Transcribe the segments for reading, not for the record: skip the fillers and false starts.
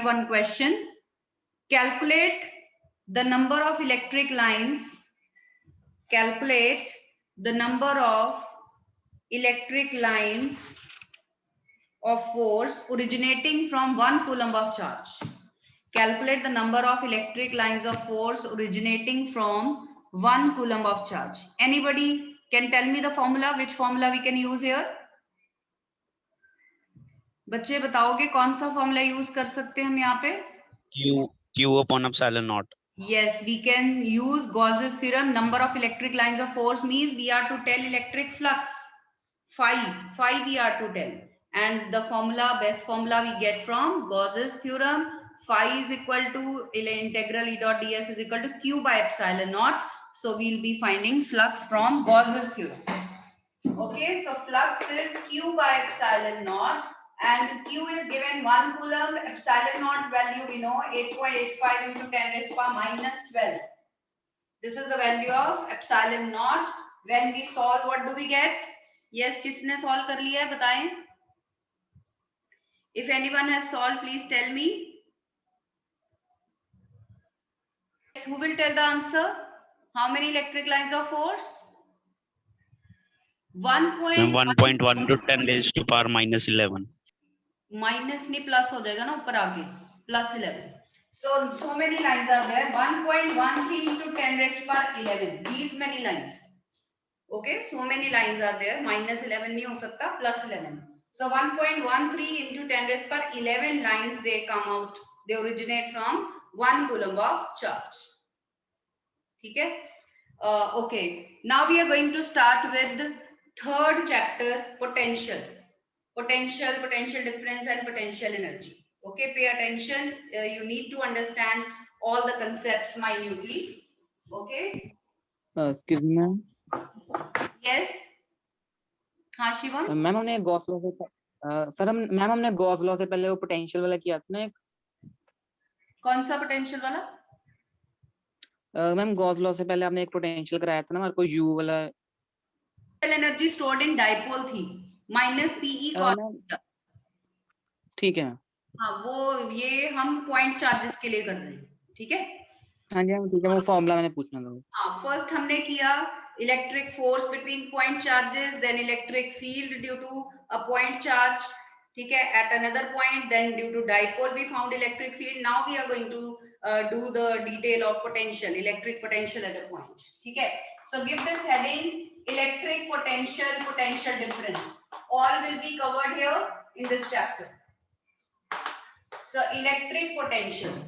write one question. Calculate the number of electric lines. Calculate the number of electric lines of force originating from 1 coulomb of charge. Calculate the number of electric lines of force originating from 1 coulomb of charge. Anybody can tell me the formula? Which formula we can use here? बच्चे बताओगे कौन सा formula use कर सकते हैं हम यहाँ पे? Q upon epsilon naught. Yes, we can use Gauss's theorem. Number of electric lines of force means we are to tell electric flux. Phi we are to tell. And the formula, best formula we get from Gauss's theorem. Phi is equal to integral E dot ds is equal to Q by epsilon naught. So we'll be finding flux from Gauss's theorem. Okay, so flux is Q by epsilon naught. And Q is given 1 coulomb, epsilon naught value we know 8.85 into 10 raised to power minus 12. This is the value of epsilon naught. When we solve, what do we get? Yes, किसने solve कर लिया है बताएं? If anyone has solved, please tell me. Yes, who will tell the answer? How many electric lines of force? 1.1 to 10 raised to power minus 11. Minus नहीं plus हो जाएगा ना ऊपर आगे plus 11. So many lines are there. 1.13 into 10 raised to power 11. These many lines. Okay, so many lines are there. Minus 11 नहीं हो सकता, plus 11. So 1.13 into 10 raised to power 11 lines they come out. They originate from 1 coulomb of charge. ठीक है? Okay. Now we are going to start with the third chapter, potential. Potential difference and potential energy. Okay, pay attention. You need to understand all the concepts minutely. Okay. Excuse me, ma'am. Yes. हाँ Shivam. Ma'am हमने Gauss law से sir ma'am हमने Gauss law से पहले वो potential वाला किया था ना एक. कौन सा पोटेंशियल वाला? मैम गॉस लॉ से पहले आपने एक पोटेंशियल कराया था ना हमारे को यू वाला. एनर्जी स्टोर्ड इन डाइपोल थी माइनस पीई कॉस. ठीक है. हाँ वो ये हम पॉइंट चार्जेस के लिए कर रहे हैं. ठीक है. हाँ जी ठीक है, वो फॉर्मूला मैंने पूछना था. हाँ फर्स्ट हमने किया electric force between point charges, then electric field due to a point charge. ठीक है. At another point, then due to dipole we found electric field. Now we are going to do the detail of potential, electric potential at a point. ठीक है. So give this heading electric potential, potential difference. All will be covered here in this chapter. So electric potential,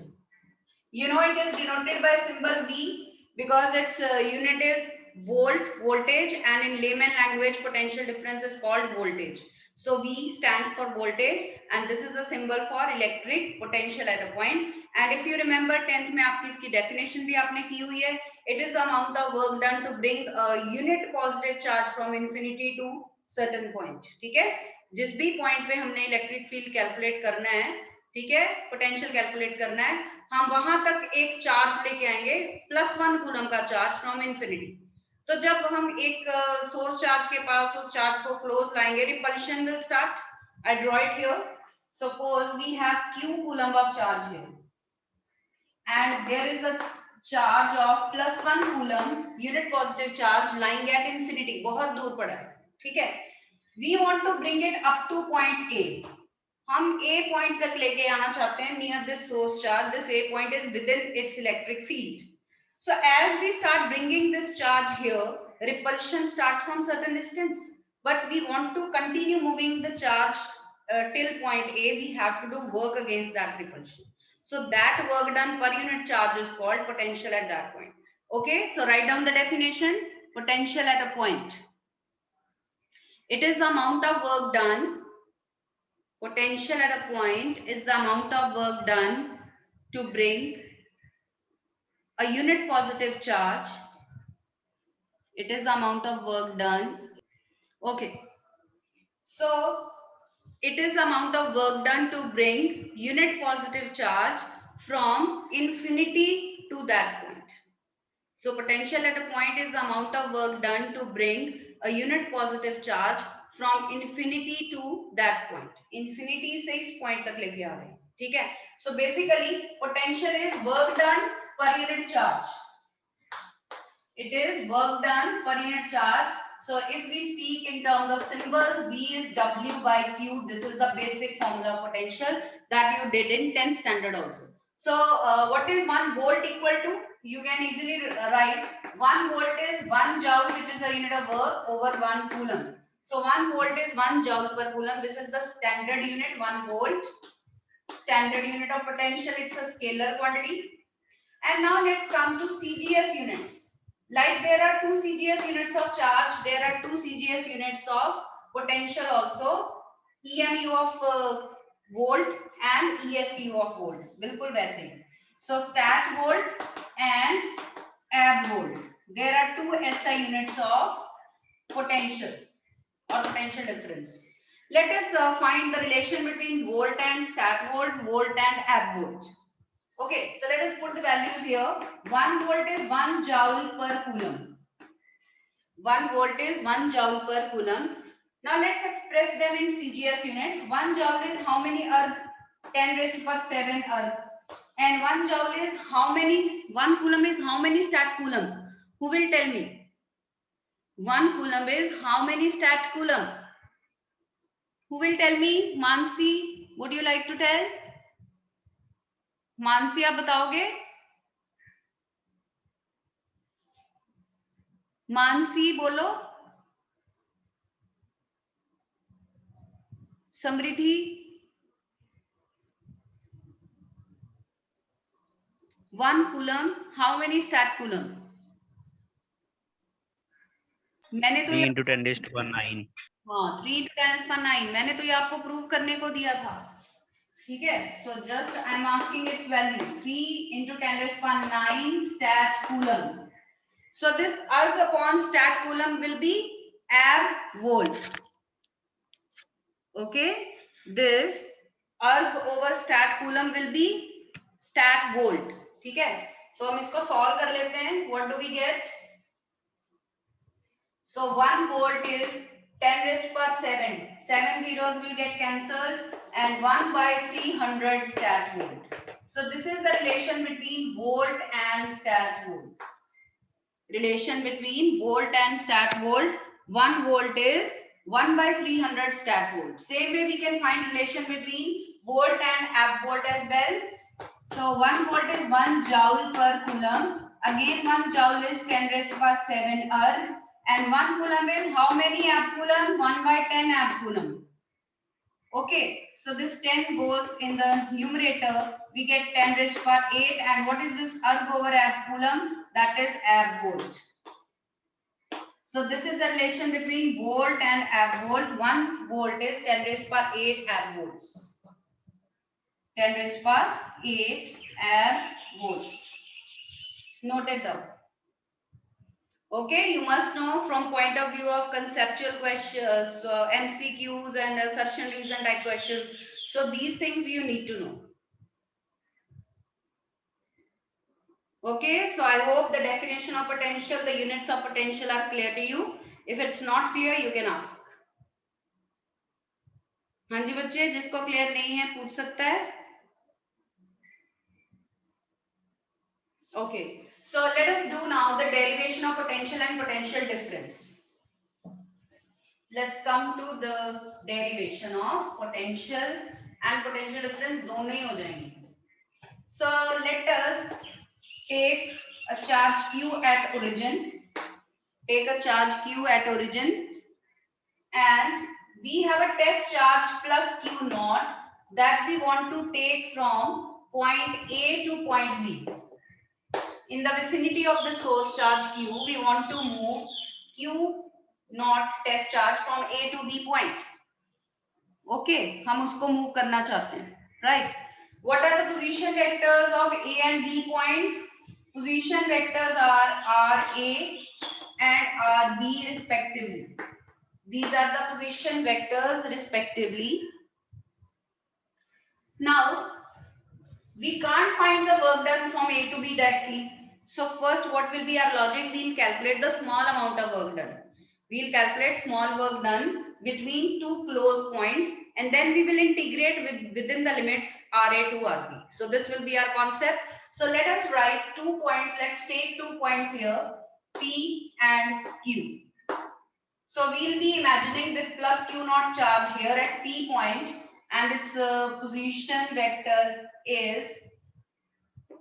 you know it is denoted by symbol V because its unit is volt, voltage, and in layman language potential difference is called voltage. So V stands for voltage and this is the symbol for electric potential at a point. And if you remember 10th में आपकी इसकी definition भी आपने की हुई है. It is the amount of work done to bring a unit positive charge from infinity to certain point. ठीक है. जिस भी point पे हमने electric field calculate करना है, ठीक है, potential calculate करना है, हम वहां तक एक चार्ज लेके आएंगे +1 कूलम का चार्ज फ्रॉम इंफिनिटी. तो जब हम एक सोर्स चार्ज के पास उस चार्ज को क्लोज लाएंगे, repulsion will start. I draw it here. Suppose we have q coulomb of charge here and there is a charge of +1 coulomb unit positive charge lying at infinity. बहुत दूर पड़ा है. ठीक है. We want to bring it up to point A. हम A point तक लेके आना चाहते हैं near this source charge. This A point is within its electric field. So as we start bringing this charge here, repulsion starts from certain distance. But we want to continue moving the charge till point A. We have to do work against that repulsion. So that work done per unit charge is called potential at that point. Okay, so write down the definition. Potential at a point. It is the amount of work done. Potential at a point is the amount of work done to bring a unit positive charge. It is the amount of work done. Okay. So it is the amount of work done to bring unit positive charge from infinity to that point. So potential at a point is the amount of work done to bring a unit positive charge from infinity to that point. Infinity से इस point तक लेके आ रहे हैं. ठीक है. So basically potential is work done per unit charge. It is work done per unit charge. So if we speak in terms of symbols, V is W by Q. This is the basic formula of potential that you did in 10th standard also. So what is 1 volt equal to? You can easily write 1 volt is 1 joule, which is a unit of work, over 1 coulomb. So 1 volt is 1 joule per coulomb. This is the standard unit, 1 volt. Standard unit of potential, it's a scalar quantity. And now let's come to CGS units. Like there are 2 CGS units of charge, there are 2 CGS units of potential also. EMU of volt and ESU of volt. बिल्कुल वैसे ही. So stat volt and ab volt. There are 2 SI units of potential or potential difference. Let us find the relation between volt and stat volt, volt and ab volt. Okay, so let us put the values here. 1 volt is 1 joule per coulomb. 1 volt is 1 joule per coulomb. Now let's express them in CGS units. 1 joule is how many erg? 10 raised to power 7 erg. And 1 joule is how many? 1 coulomb is how many stat coulomb? Who will tell me? 1 coulomb is how many stat coulomb? Who will tell me? Mansi, would you like to tell? Mansi आप बताओगे? मानसी बोलो. समृद्धि. 1 coulomb, how many stat coulomb? मैंने तो 3 into 10 raised to power 9. हाँ 3 into 10 raised to power 9 मैंने तो ये आपको प्रूव करने को दिया था. ठीक है, so just I am asking its value. 3 into 10 raised to power 9 stat coulomb. So this erg upon stat coulomb will be ab volt. Okay, this erg over stat coulomb will be stat volt. ठीक है, तो हम इसको solve कर लेते हैं. What do we get? So 1 volt is 10 raised to power 7. 7 zeros will get cancelled and 1 by 300 stat volt. So this is the relation between volt and stat volt. Relation between volt and stat volt. 1 volt is 1 by 300 stat volt. Same way we can find relation between volt and ab volt as well. So 1 volt is 1 joule per coulomb. Again 1 joule is 10 raised to power 7 erg. And 1 coulomb is how many ab coulomb? 1 by 10 ab coulomb. Okay, so this 10 goes in the numerator. We get 10 raised to power 8. And what is this erg over ab coulomb? That is ab volt. So this is the relation between volt and ab volt. 1 volt is 10 raised to power 8 ab volts. 10 raised to power 8 ab volts. Noted down. Okay, you must know from point of view of conceptual questions, MCQs and assertion reason type questions. So these things you need to know. Okay, so I hope the definition of potential, the units of potential are clear to you. If it's not clear, you can ask. हाँ जी बच्चे, जिसको clear नहीं है पूछ सकता है. Okay, so let us do now the derivation of potential and potential difference. Let's come to the derivation of potential and potential difference. दोनों ही हो जाएंगे. So let us take a charge Q at origin. Take a charge Q at origin, and we have a test charge plus Q naught that we want to take from point A to point B. In the vicinity of the source charge Q, we want to move Q naught test charge from A to B point. Okay, हम उसको move करना चाहते हैं, right? What are the position vectors of A and B points? Position vectors are RA and RB respectively. These are the position vectors respectively. Now, we can't find the work done from A to B directly. So first, what will be our logic? We'll calculate the small amount of work done. We'll calculate small work done between two close points, and then we will integrate within the limits RA to RB. So this will be our concept. So let us write 2 points. Let's take 2 points here, P and Q. So we'll be imagining this plus Q naught charge here at P point, and its position vector is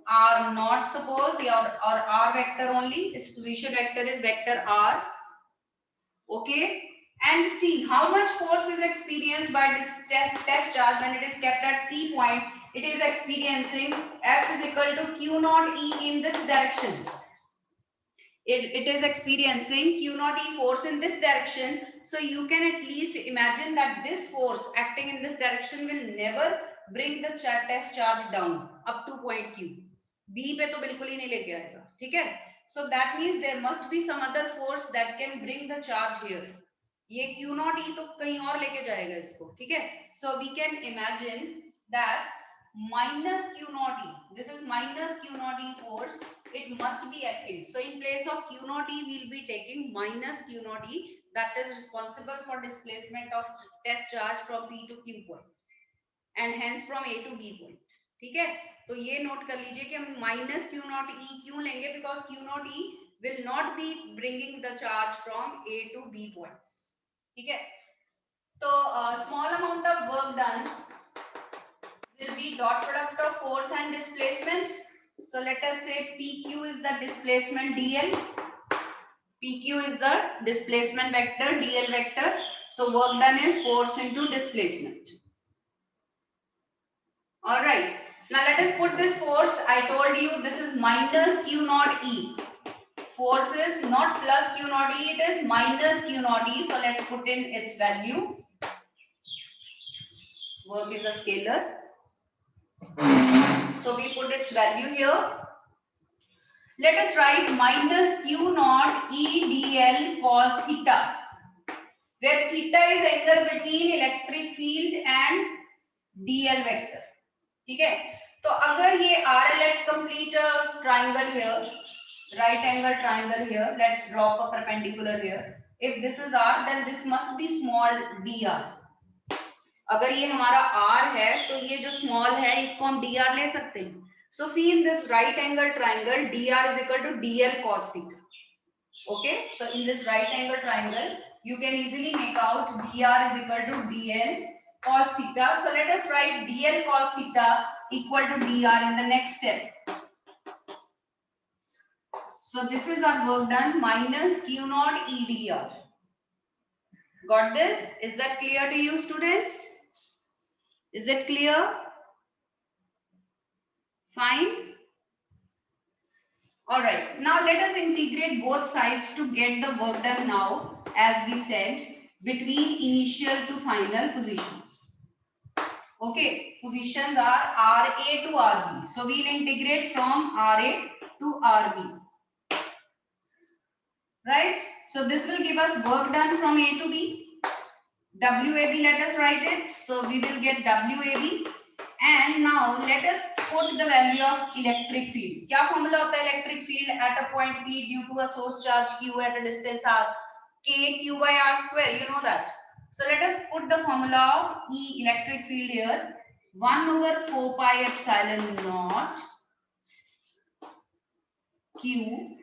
R naught, suppose, or R vector only. Its position vector is vector R. Okay, and see how much force is experienced by this test charge when it is kept at P point. It is experiencing F is equal to Q naught E in this direction. It is experiencing Q naught E force in this direction. So you can at least imagine that this force acting in this direction will never bring the test charge down up to point Q. B पे तो बिल्कुल ही नहीं लेके आएगा, ठीक है? So that means there must be some other force that can bring the charge here. ये Q naught E तो कहीं और लेके जाएगा इसको, ठीक है? So we can imagine that minus Q naught E. This is minus Q naught E force. It must be acting. So in place of Q naught E, we'll be taking minus Q naught E. That is responsible for displacement of test charge from P to Q point, and hence from A to B point. ठीक है? तो ये note कर लीजिए कि हम minus Q naught E क्यों लेंगे? Because Q naught E will not be bringing the charge from A to B points. ठीक है? तो small amount of work done will be dot product of force and displacement. So let us say PQ is the displacement dl. PQ is the displacement vector, dl vector. So work done is force into displacement. All right. Now let us put this force. I told you this is minus Q naught E. Force is not plus Q naught E, it is minus Q naught E. So let's put in its value. Work is a scalar. So we put its value here. Let us write minus Q naught E dl cos theta, where theta is angle between electric field and dl vector. ठीक है? तो अगर ये R, let's complete a triangle here, right angle triangle here. Let's drop a perpendicular here. If this is R, then this must be small dr. अगर ये हमारा R है, तो ये जो small है, इसको हम dr ले सकते हैं. So see in this right angle triangle, dr is equal to dl cos theta. Okay, so in this right angle triangle, you can easily make out dr is equal to dl cos theta. So let us write dl cos theta equal to dr in the next step. So this is our work done minus Q naught E dr. Got this? Is that clear to you, students? Is it clear? Fine. All right. Now let us integrate both sides to get the work done now, as we said, between initial to final positions. Okay. Positions are RA to RB. So we'll integrate from RA to RB. Right? So this will give us work done from A to B. WAB, let us write it. So we will get WAB. And now let us put the value of electric field. क्या formula होता है electric field at a point P due to a source charge Q at a distance R? K Q by R square. You know that. So let us put the formula of E electric field here. 1 over 4 pi epsilon naught Q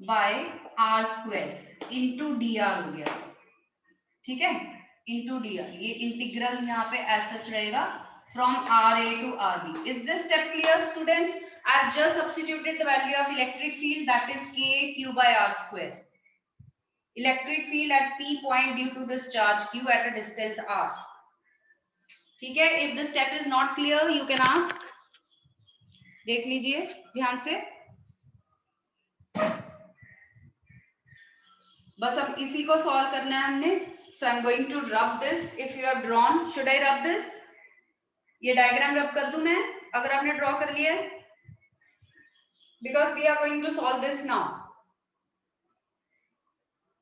by R square into dr हो गया. ठीक है? Into dr. ये integral यहाँ पे as such रहेगा. From RA to RB. Is this step clear, students? I have just substituted the value of electric field, that is K Q by R square. Electric field at P point due to this charge Q at a distance R. ठीक है? If the step is not clear, you can ask. देख लीजिए ध्यान से. बस अब इसी को solve करना है हमने. So I'm going to rub this. If you have drawn, should I rub this? ये डायग्राम रब कर दूं मैं अगर आपने ड्रॉ कर लिया है, because we are going to solve this now.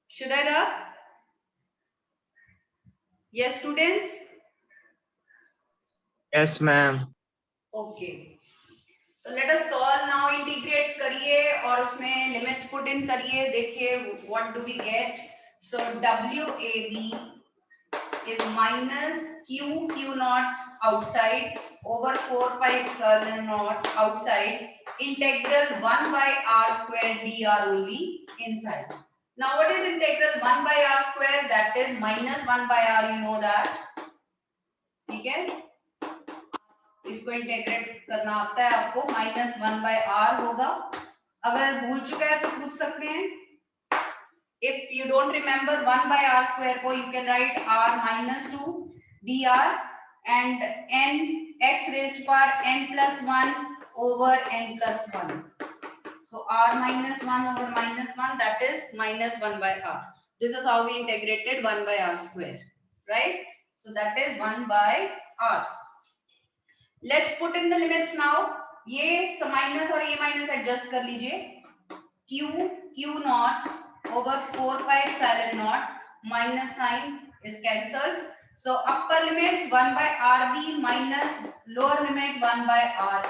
Should I rub? Yes, students? Yes, ma'am. Okay. So let us solve now. Integrate करिए और उसमें limits put in करिए. देखिए what do we get. So WAB is minus Q naught outside over 4 pi epsilon naught outside, integral 1 by r square dr only inside. Now what is integral 1 by r square? That is minus 1 by r, you know that. ठीक है, इसको integrate करना आता है आपको, minus 1 by r होगा. अगर भूल चुका है तो पूछ सकते हैं. If you don't remember 1 by r square को, you can write r minus 2 dr and n x raised to power n plus 1 over n plus 1. So r minus 1 over minus 1, that is minus 1 by r. This is how we integrated 1 by r square, right? So that is 1 by r. Let's put in the limits now. ये minus और ये minus adjust कर लीजिए. q naught over 4 pi epsilon naught, minus sign is cancelled. So upper limit 1 by rb minus lower limit 1 by ra.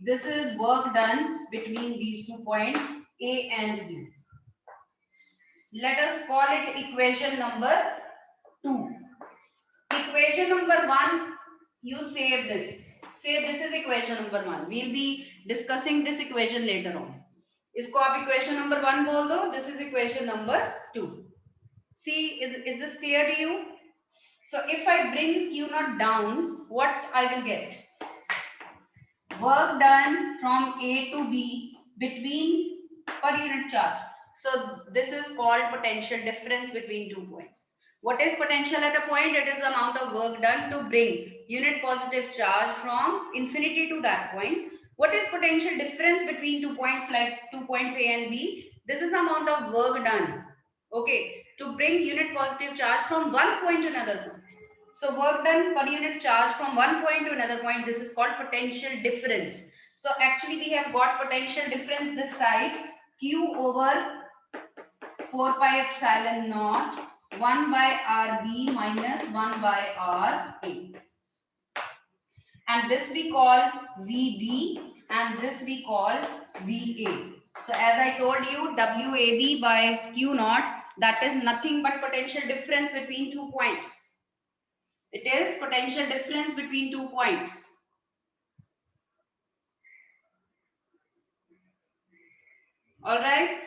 This is work done between these 2 points a and b. Let us call it equation number 2. Equation number 1, you save this. Say this is equation number 1. We'll be discussing this equation later on. इसको आप equation number 1 बोल दो. This is equation number 2. See, is this clear to you? So if I bring Q naught down, what I will get? Work done from A to B between per unit charge. So this is called potential difference between 2 points. What is potential at a point? It is the amount of work done to bring unit positive charge from infinity to that point. What is potential difference between 2 points, like 2 points A and B? This is the amount of work done, okay, to bring unit positive charge from one point to another point. So work done per unit charge from one point to another point, this is called potential difference. So actually we have got potential difference this side, Q over 4 pi epsilon naught 1 by rb minus 1 by ra. And this we call VB and this we call VA. So as I told you, WAB by Q naught, that is nothing but potential difference between 2 points. It is potential difference between 2 points. All right.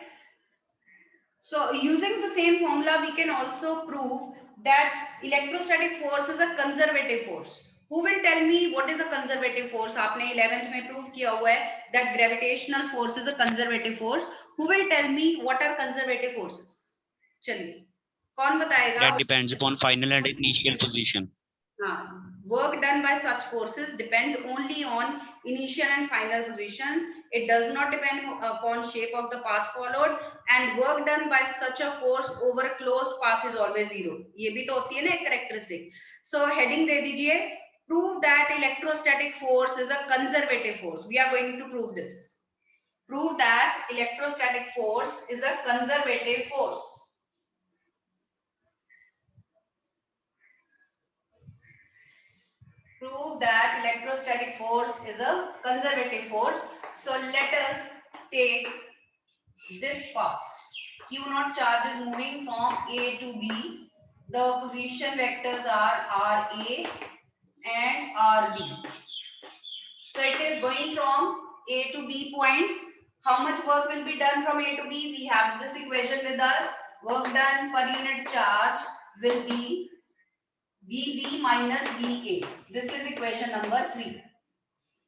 So using the same formula, we can also prove that electrostatic force is a conservative force. Who will tell me what is a conservative force? आपने 11th में prove किया हुआ है that gravitational force is a conservative force. Who will tell me what are conservative forces? चलिए, कौन बताएगा? That depends upon final and initial position. Work done by such forces depends only on initial and final positions. It does not depend upon shape of the path followed, and work done by such a force over a closed path is always zero. ये भी तो होती है ना एक characteristic. So heading दे दीजिए, prove that electrostatic force is a conservative force. We are going to prove this. Prove that electrostatic force is a conservative force. Prove that electrostatic force is a conservative force. So let us take this path. Q naught charge is moving from A to B. The position vectors are RA and RB. So it is going from A to B points. How much work will be done from A to B? We have this equation with us. Work done per unit charge will be VB minus VA. This is equation number 3.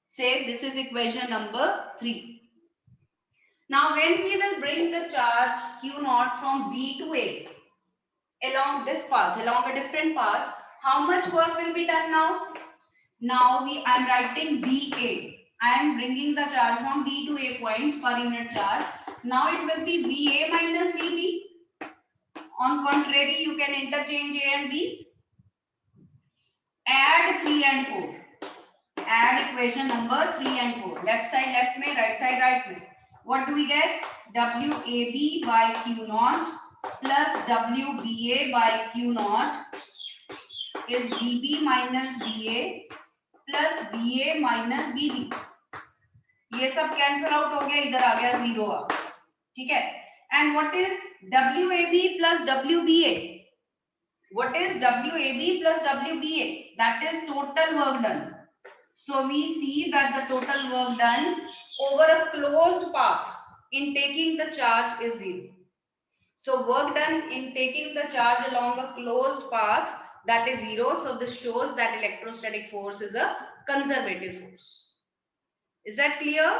Say this is equation number 3. Now when we will bring the charge Q naught from B to A along this path, along a different path, how much work will be done now? Now I am writing BA. I am bringing the charge from B to A point per unit charge. Now it will be VA minus VB. On contrary, you can interchange A and B. Add 3 and 4. Add equation number 3 and 4. Left side left में, right side right में. What do we get? WAB by Q naught plus WBA by Q naught is BB minus BA plus BA minus BB. ये सब cancel out हो गया, इधर आ गया 0. ठीक है. And what is WAB plus WBA? What is WAB plus WBA? That is total work done. So we see that the total work done over a closed path in taking the charge is 0. So work done in taking the charge along a closed path, that is 0. So this shows that electrostatic force is a conservative force. Is that clear?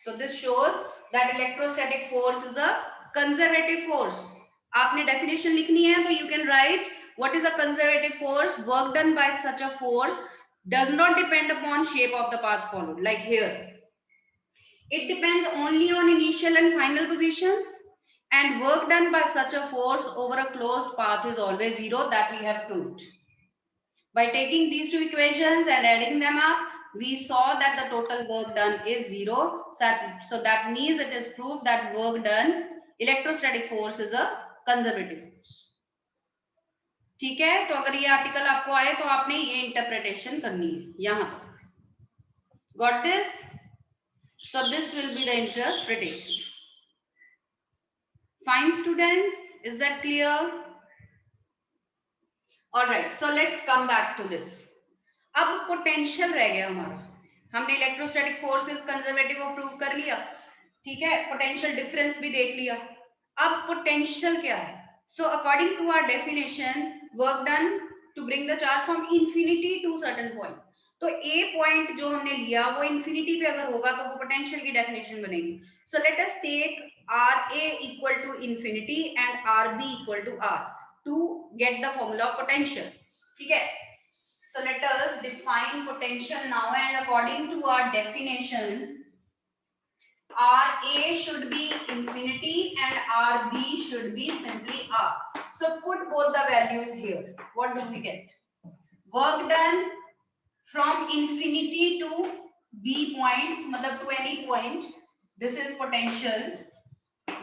So this shows that electrostatic force is a conservative force. आपने definition लिखनी है तो you can write what is a conservative force. Work done by such a force does not depend upon shape of the path followed. Like here, it depends only on initial and final positions, and work done by such a force over a closed path is always 0. That we have proved. By taking these two equations and adding them up, we saw that the total work done is 0. So that means it is proved that work done, electrostatic force is a conservative force. ठीक है, तो अगर ये article आपको आए तो आपने ये इंटरप्रिटेशन करनी है यहां तक. Got this? So this will be the interpretation. Fine, students, is that clear? All right, so let's come back to this. अब पोटेंशियल रह गया हमारा. हमने इलेक्ट्रोस्टैटिक फोर्सेस कंजर्वेटिव और प्रूव कर लिया, ठीक है, पोटेंशियल डिफरेंस भी देख लिया. अब पोटेंशियल क्या है? So according to our definition, work done to bring the charge from infinity to certain point. तो ए पॉइंट जो हमने लिया वो इंफिनिटी पे अगर होगा तो वो पोटेंशियल की डेफिनेशन बनेगी. So let us take R A equal to infinity and R B equal to R to get the formula of potential. ठीक है, so let us define potential now, and according to our definition, RA should be infinity and RB should be simply R. So put both the values here. What do we get? Work done from infinity to B point, matlab to any point. This is potential.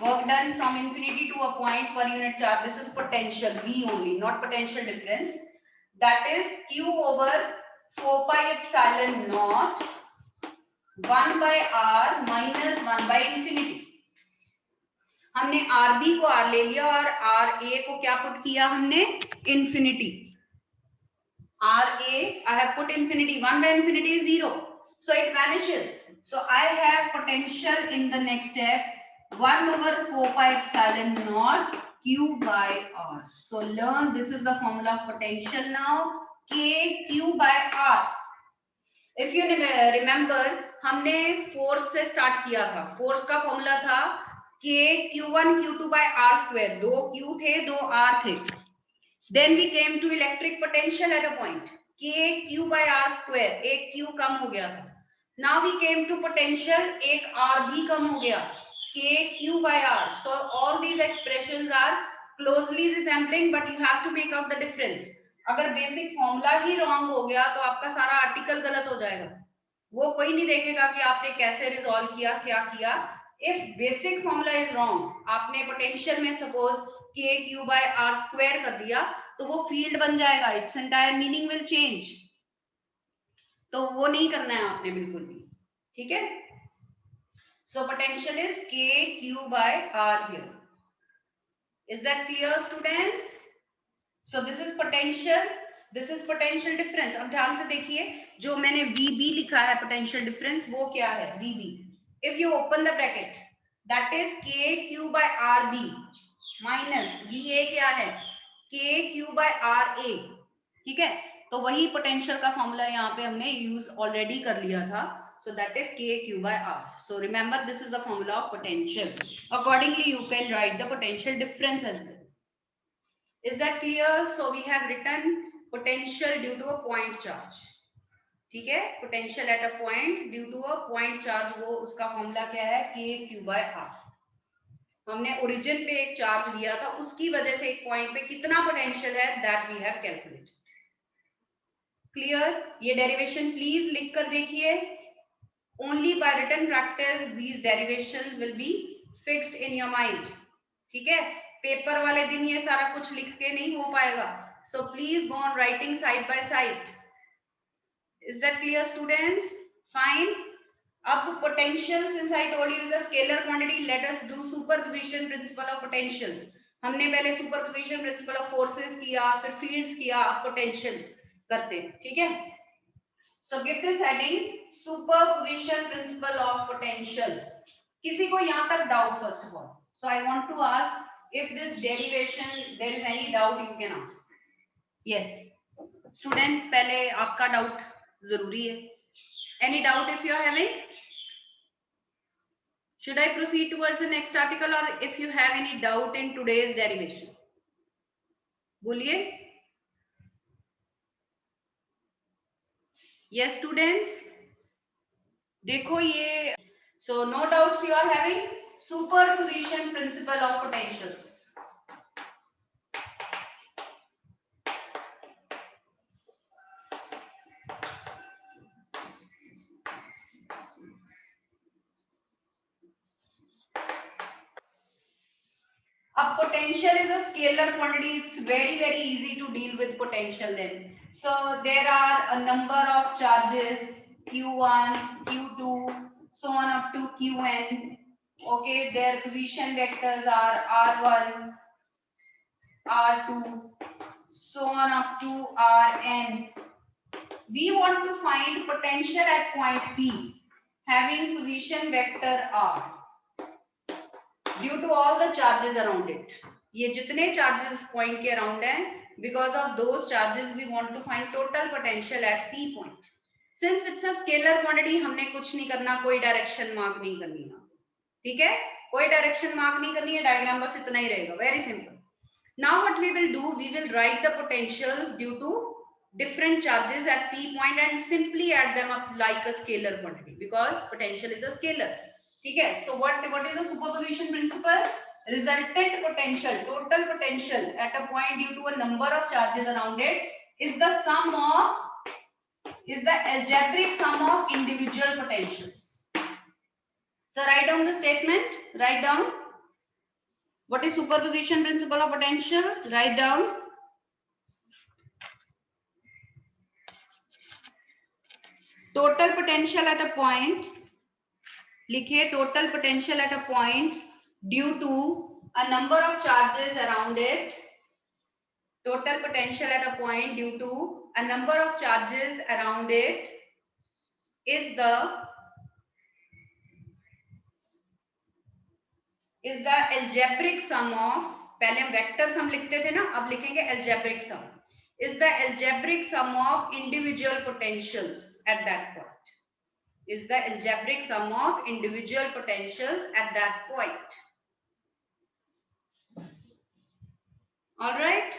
Work done from infinity to a point per unit charge. This is potential V only, not potential difference. That is Q over 4 pi epsilon naught 1 by R minus 1 by infinity. हमने RB को R ले लिया और RA को क्या put किया हमने? Infinity. RA, I have put infinity. 1 by infinity is 0. So it vanishes. So I have potential in the next step 1 over 4 pi epsilon naught Q by R. So learn, this is the formula of potential now. K Q by R. If you remember, हमने force से start किया था. Force का formula था K Q1 Q2 by R square. 2 Q थे, 2 R थे. Then we came to electric potential at a point. K Q by R square. एक Q कम हो गया था. Now we came to potential. एक R भी कम हो गया. K Q by R. So all these expressions are closely resembling, but you have to make out the difference. अगर basic formula ही wrong हो गया तो आपका सारा आर्टिकल गलत हो जाएगा. वो कोई नहीं देखेगा कि आपने कैसे रिजॉल्व किया, क्या किया. If basic formula is wrong, आपने पोटेंशियल में suppose K Q by R square कर दिया तो वो फील्ड बन जाएगा. Its entire meaning will change. तो वो नहीं करना है आपने बिल्कुल भी. ठीक है, so potential is K Q by R here. Is that clear, students? So this is potential, this is potential difference. अब ध्यान से देखिए, जो मैंने VB लिखा है potential difference, वो क्या है? VB. If you open the bracket, that is K Q by RB minus VA क्या है? K Q by RA. ठीक है, तो वही potential का फॉर्मूला यहाँ पे हमने यूज ऑलरेडी कर लिया था. So that is K Q by R. So remember, this is the formula of potential. Accordingly, you can write the potential difference as well. Is that clear? So we have written potential due to a point charge. ठीक है, potential at a point due to a point charge, वो उसका formula क्या है? K Q by R. हमने origin पे एक charge लिया था, उसकी वजह से एक पॉइंट पे कितना पोटेंशियल है, that we have calculated. Clear? ये डेरिवेशन प्लीज लिख कर देखिए. Only by written practice these derivations will be fixed in your mind. ठीक है, पेपर वाले दिन ये सारा कुछ लिख के नहीं हो पाएगा. So please go on writing side by side. Is that clear, students? Fine. अब potential, since I told you is a scalar quantity, let us do superposition principle of potential. हमने पहले superposition principle of forces किया, फिर fields किया, अब potentials करते हैं, ठीक है? So give this heading superposition principle of potentials. किसी को यहाँ तक doubt first of all? So I want to ask if this derivation there is any doubt you can ask. Yes, students पहले आपका doubt जरूरी है. Any doubt if you are having? Should I proceed towards the next article, or if you have any doubt in today's derivation? बोलिए. Yes, students. देखो ये. So no doubts you are having. Superposition principle of potentials. A potential is a scalar quantity. It's very easy to deal with potential then. So there are a number of charges q1, q2, so on up to qn. Okay, their position vectors are r1, r2, so on up to rn. We want to find potential at point P having position vector r. Due to all the charges around it, ये जितने charges point के around हैं, because of those charges we want to find total potential at P point. Since it's a scalar quantity, हमने कुछ नहीं करना, कोई direction mark नहीं करनी है, ठीक है? कोई direction mark नहीं करनी है, diagram बस इतना ही रहेगा, very simple. Now what we will do, we will write the potentials due to different charges at P point and simply add them up like a scalar quantity because potential is a scalar. ठीक है? So what is the superposition principle? Resultant potential, total potential at a point due to a number of charges around it is the algebraic sum of individual potentials. So write down the statement. Write down. What is superposition principle of potentials? Write down. Total potential at a point. लिखिए total potential at a point due to a number of charges around it. Total potential at a point due to a number of charges around it is the algebraic sum of, पहले हम vectors हम लिखते थे ना, अब लिखेंगे algebraic sum, is the algebraic sum of individual potentials at that point. Is the algebraic sum of individual potentials at that point. All right.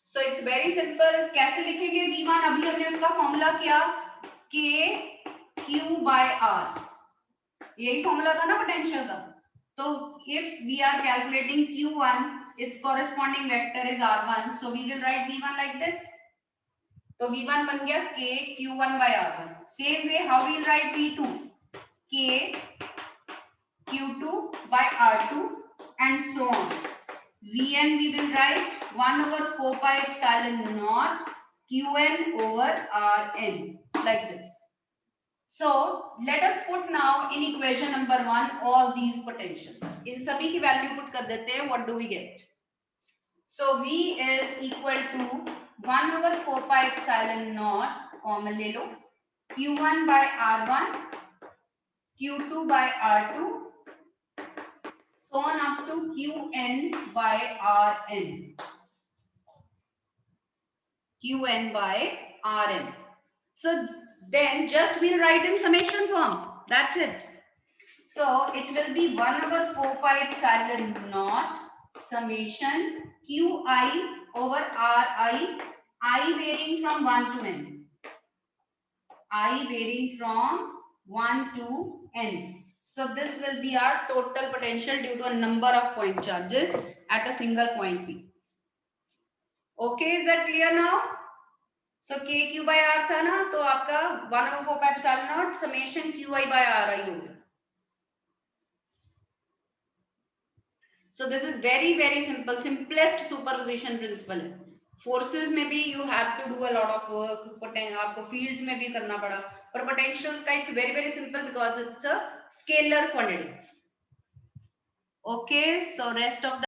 So it's very simple. कैसे लिखेंगे V1? अभी हमने उसका फॉर्मूला किया K Q by R. यही formula था ना potential का. तो if we are calculating Q1, its corresponding vector is R1. So we will write V1 like this. तो V1 बन गया K Q1 by R1. Same way, how we'll write V2? K Q2 by R2 and so on. Vn we will write 1 over 4 pi epsilon naught Qn over Rn like this. So let us put now in equation number 1 all these potentials. इन सभी की value put कर देते हैं. What do we get? So V is equal to 1 over 4 pi epsilon naught, common ले लो, Q1 by R1, Q2 by R2, so on up to Qn by Rn. Qn by Rn. So then just we'll write in summation form. That's it. So it will be 1 over 4 pi epsilon naught summation Qi over Ri, I varying from 1 to n. I varying from 1 to n. So this will be our total potential due to a number of point charges at a single point P. Okay, is that clear now? So KQ by R था ना, तो आपका 1 over 4 pi epsilon naught summation QI by Ri होगा. So this is very simple, simplest superposition principle. Forces में भी you have to do a lot of work, आपको fields में भी करना पड़ा, और पोटेंशियल्स का it's very simple because it's a scalar quantity. Okay, so rest of the